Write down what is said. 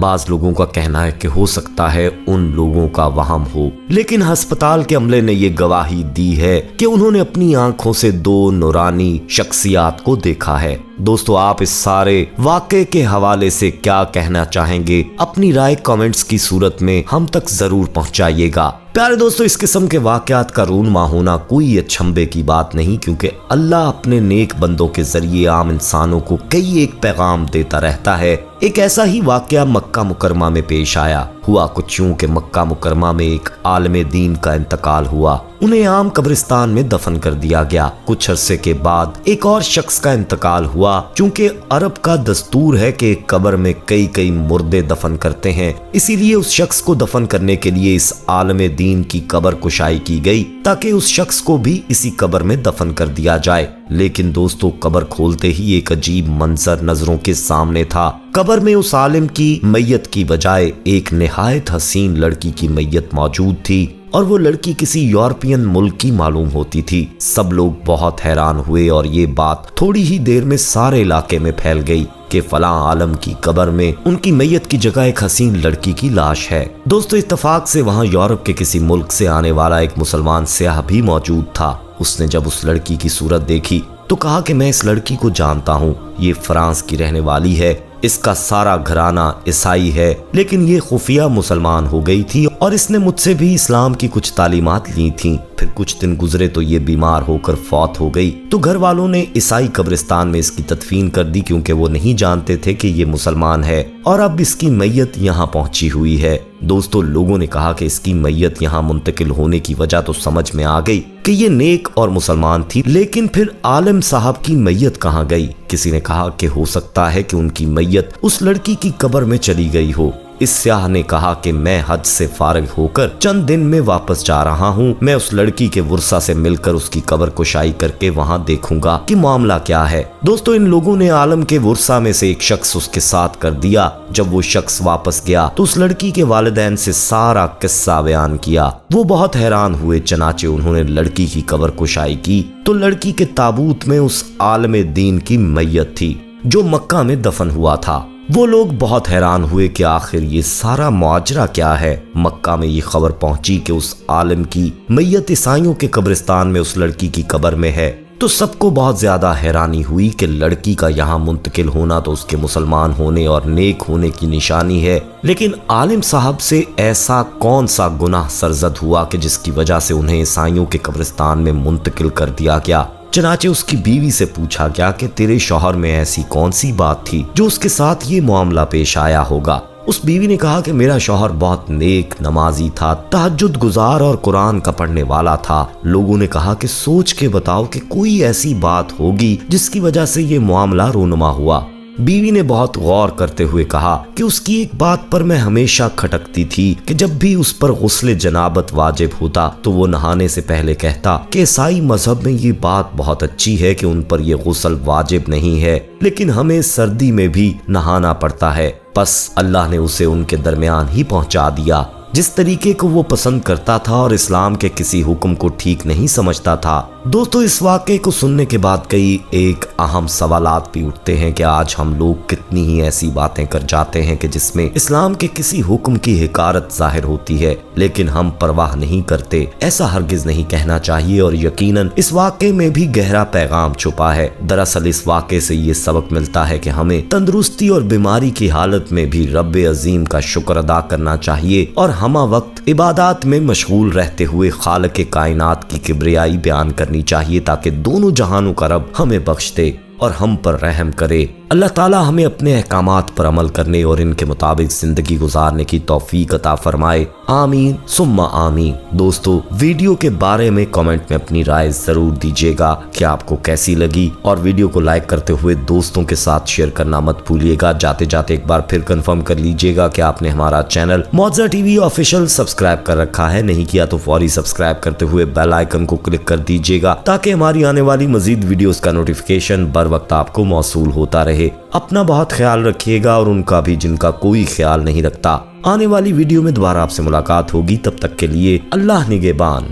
بعض لوگوں کا کہنا ہے کہ ہو سکتا ہے ان لوگوں کا وہم ہو، لیکن ہسپتال کے عملے نے یہ گواہی دی ہے کہ انہوں نے اپنی آنکھوں سے 2 نورانی شخصیات کو دیکھا ہے۔ دوستو، آپ اس سارے واقعے کے حوالے سے کیا کہنا چاہیں گے؟ اپنی رائے کامنٹس کی صورت میں ہم تک ضرور پہنچائیے گا۔ پیارے دوستو، اس قسم کے واقعات کا رونما ہونا کوئی اچھمبے کی بات نہیں، کیونکہ اللہ اپنے نیک بندوں کے ذریعے عام انسانوں کو کئی ایک پیغام دیتا رہتا ہے۔ ایک ایسا ہی واقعہ مکہ مکرمہ میں پیش آیا۔ ہوا کچھ یوں کہ مکہ مکرمہ میں ایک عالم دین کا انتقال ہوا، انہیں عام قبرستان میں دفن کر دیا گیا۔ کچھ عرصے کے بعد ایک اور شخص کا انتقال ہوا۔ چونکہ عرب کا دستور ہے کہ ایک قبر میں کئی مردے دفن کرتے ہیں، اسی لیے اس شخص کو دفن کرنے کے لیے اس عالم دین کی قبر کشائی کی گئی تاکہ اس شخص کو بھی اسی قبر میں دفن کر دیا جائے۔ لیکن دوستو، قبر کھولتے ہی ایک عجیب منظر نظروں کے سامنے تھا۔ قبر میں اس عالم کی میت کی بجائے ایک نہایت حسین لڑکی کی میت موجود تھی، اور وہ لڑکی کسی یورپین ملک کی معلوم ہوتی تھی۔ سب لوگ بہت حیران ہوئے اور یہ بات تھوڑی ہی دیر میں سارے علاقے میں پھیل گئی کہ فلاں عالم کی قبر میں ان کی میت کی جگہ ایک حسین لڑکی کی لاش ہے۔ دوستو، اتفاق سے وہاں یورپ کے کسی ملک سے آنے والا ایک مسلمان سیاح بھی موجود تھا۔ اس نے جب اس لڑکی کی صورت دیکھی تو کہا کہ میں اس لڑکی کو جانتا ہوں، یہ فرانس کی رہنے والی ہے، اس کا سارا گھرانہ عیسائی ہے، لیکن یہ خفیہ مسلمان ہو گئی تھی اور اس نے مجھ سے بھی اسلام کی کچھ تعلیمات لی تھیں۔ پھر کچھ دن گزرے تو یہ بیمار ہو کر فوت ہو گئی، تو گھر والوں نے عیسائی قبرستان میں اس کی تدفین کر دی، کیونکہ وہ نہیں جانتے تھے کہ یہ مسلمان ہے، اور اب اس کی میت یہاں پہنچی ہوئی ہے۔ دوستو، لوگوں نے کہا کہ اس کی میت یہاں منتقل ہونے کی وجہ تو سمجھ میں آ گئی کہ یہ نیک اور مسلمان تھی، لیکن پھر عالم صاحب کی میت کہاں گئی؟ کسی نے کہا کہ ہو سکتا ہے کہ ان کی میت اس لڑکی کی قبر میں چلی گئی ہو۔ اس سیاح نے کہا کہ میں حج سے فارغ ہو کر چند دن میں واپس جا رہا ہوں، میں اس لڑکی کے ورثہ سے مل کر اس کی قبر کشائی کر کے وہاں دیکھوں گا کہ معاملہ کیا ہے۔ دوستو، ان لوگوں نے عالم کے ورثہ میں سے ایک شخص اس کے ساتھ کر دیا۔ جب وہ شخص واپس گیا تو اس لڑکی کے والدین سے سارا قصہ بیان کیا۔ وہ بہت حیران ہوئے، چنانچہ انہوں نے لڑکی کی قبر کشائی کی تو لڑکی کے تابوت میں اس عالم دین کی میت تھی جو مکہ میں دفن ہوا تھا۔ وہ لوگ بہت حیران ہوئے کہ آخر یہ سارا ماجرا کیا ہے۔ مکہ میں یہ خبر پہنچی کہ اس عالم کی میت عیسائیوں کے قبرستان میں اس لڑکی کی قبر میں ہے، تو سب کو بہت زیادہ حیرانی ہوئی کہ لڑکی کا یہاں منتقل ہونا تو اس کے مسلمان ہونے اور نیک ہونے کی نشانی ہے، لیکن عالم صاحب سے ایسا کون سا گناہ سرزد ہوا کہ جس کی وجہ سے انہیں عیسائیوں کے قبرستان میں منتقل کر دیا گیا؟ چنانچہ اس کی بیوی سے پوچھا گیا کہ تیرے شوہر میں ایسی کون سی بات تھی جو اس کے ساتھ یہ معاملہ پیش آیا ہوگا؟ اس بیوی نے کہا کہ میرا شوہر بہت نیک نمازی تھا، تہجد گزار اور قرآن کا پڑھنے والا تھا۔ لوگوں نے کہا کہ سوچ کے بتاؤ کہ کوئی ایسی بات ہوگی جس کی وجہ سے یہ معاملہ رونما ہوا۔ بیوی نے بہت غور کرتے ہوئے کہا کہ اس کی ایک بات پر میں ہمیشہ کھٹکتی تھی کہ جب بھی اس پر غسل جنابت واجب ہوتا تو وہ نہانے سے پہلے کہتا کہ عیسائی مذہب میں یہ بات بہت اچھی ہے کہ ان پر یہ غسل واجب نہیں ہے، لیکن ہمیں سردی میں بھی نہانا پڑتا ہے۔ بس اللہ نے اسے ان کے درمیان ہی پہنچا دیا جس طریقے کو وہ پسند کرتا تھا اور اسلام کے کسی حکم کو ٹھیک نہیں سمجھتا تھا۔ دوستو، اس واقعے کو سننے کے بعد کئی ایک اہم سوالات بھی اٹھتے ہیں کہ آج ہم لوگ کتنی ہی ایسی باتیں کر جاتے ہیں کہ جس میں اسلام کے کسی حکم کی حقارت ظاہر ہوتی ہے، لیکن ہم پرواہ نہیں کرتے۔ ایسا ہرگز نہیں کہنا چاہیے، اور یقیناً اس واقعے میں بھی گہرا پیغام چھپا ہے۔ دراصل اس واقعے سے یہ سبق ملتا ہے کہ ہمیں تندرستی اور بیماری کی حالت میں بھی رب عظیم کا شکر ادا کرنا چاہیے، اور ہمہ وقت عبادات میں مشغول رہتے ہوئے خالق کائنات کی کبریائی بیان کرنی چاہیے، تاکہ دونوں جہانوں کا رب ہمیں بخش دے اور ہم پر رحم کرے۔ اللہ تعالیٰ ہمیں اپنے احکامات پر عمل کرنے اور ان کے مطابق زندگی گزارنے کی توفیق عطا فرمائے، آمین ثم آمین۔ دوستو، ویڈیو کے بارے میں کامنٹ میں اپنی رائے ضرور دیجیے گا کہ آپ کو کیسی لگی، اور ویڈیو کو لائک کرتے ہوئے دوستوں کے ساتھ شیئر کرنا مت بھولیے گا۔ جاتے جاتے ایک بار پھر کنفرم کر لیجیے گا کہ آپ نے ہمارا چینل معجزہ ٹی وی آفیشیل سبسکرائب کر رکھا ہے، نہیں کیا تو فوری سبسکرائب کرتے ہوئے بیل آئیکن کو کلک کر دیجیے گا تاکہ ہماری آنے والی مزید ویڈیوز کا نوٹیفیکیشن بر وقت آپ کو موصول ہوتا رہے۔ اپنا بہت خیال رکھیے گا، اور ان کا بھی جن کا کوئی خیال نہیں رکھتا۔ آنے والی ویڈیو میں دوبارہ آپ سے ملاقات ہوگی، تب تک کے لیے اللہ نگہبان۔